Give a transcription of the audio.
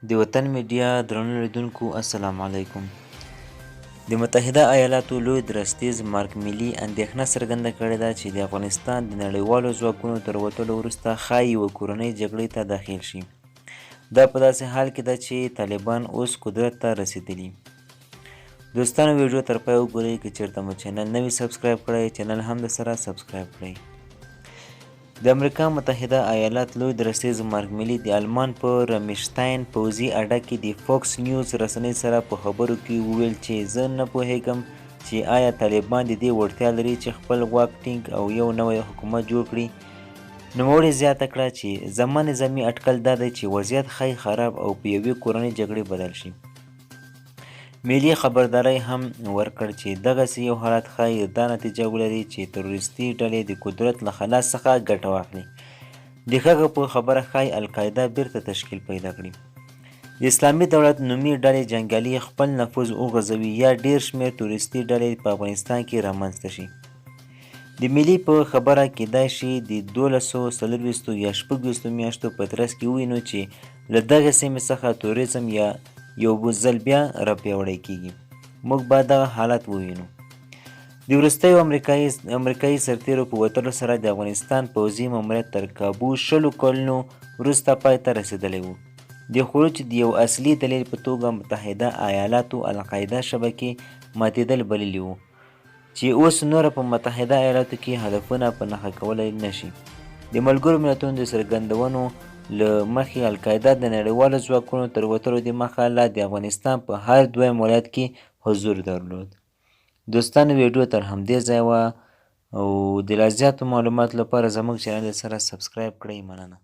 د وطن میډیا درنو لیدونکو السلام علیکم. د متحده ایالاتو لوی درستیز مارک میلي اندېښنه څرګنده کړې ده چې د افغانستان د نړیوالو ځواکونو تر وتلو وروسته ښایي یوه کورنۍ جګړې ته داخل شي. دا په داسې حال کې ده چې طالبان اوس قدرت ته رسېدلي. دوستانو ویډیو تر پای وګورئ. که چېرته مو چینل نه وي سبسکرایب کړی چینل هم درسره سبسکرایب کړئ. د امریکا متحده ایالات لوی درستیز مارک میلي د آلمان په رامشتاین پوځي اډه کې د فوکس نیوز رسنۍ سره په خبرو کې وویل چې زه نه پوهیږم چې آیا طالبان د دې وړتیا لري چې خپل واک ټینګ او یو نوی حکومت جوړ کړي. نوموړي زیاته کړه چې زما نظامي اټکل دا دی چې وضعیت ښایي خراب او په یوې کورنۍ جګړې بدل شي. میلي خبرداری هم ورکړ چې دغسې یو حالت ښایي دا نتیجه ولري چې تروریستي ډلې د قدرت له خلا څخه ګټه واخلي. د هغه په خبره ښایي القاعده بیرته تشکیل پیدا کړي. د اسلامي دولت نومي ډلې جنګیالي خپل نفوذ وغځوي یا ډېر شمېر تروریستي ډلې په افغانستان کې رامنځته شي. د میلي په خبره کیدای شي د 1240 یا 26 میاشتو په ترڅ کې ووینو چې له دغې سیمې څخه توریزم یا یو ځل بیا راپیاوړی کیږي. موږ باید دغه حالت ووینو. د وروستیو امریکایي سرتیرو په وتلو سره د افغانستان پوځي ماموریت تر کابو 20 کلونو وروسته پای ته رسېدلی و. د خروج د یو اصلي دلیل په توګه متحده ایالاتو القاعده شبکې ماتېدل بللي وو چې اوس نوره په متحده ایالاتو کې هدفونه په نښه کولی نه شي. د ملګرو ملتونو د څرګندونو له مخې القاعده د نړیوالو ځواکونو تر وتلو دمخه لا د افغانستان په هر دویم ولایت کې حضور درلود. دوستانو ویډیو تر همدې ځایه وه او د لا زیاتو معلوماتو لپاره زموږ چینل سره سبسکرایب کړئ. مننه.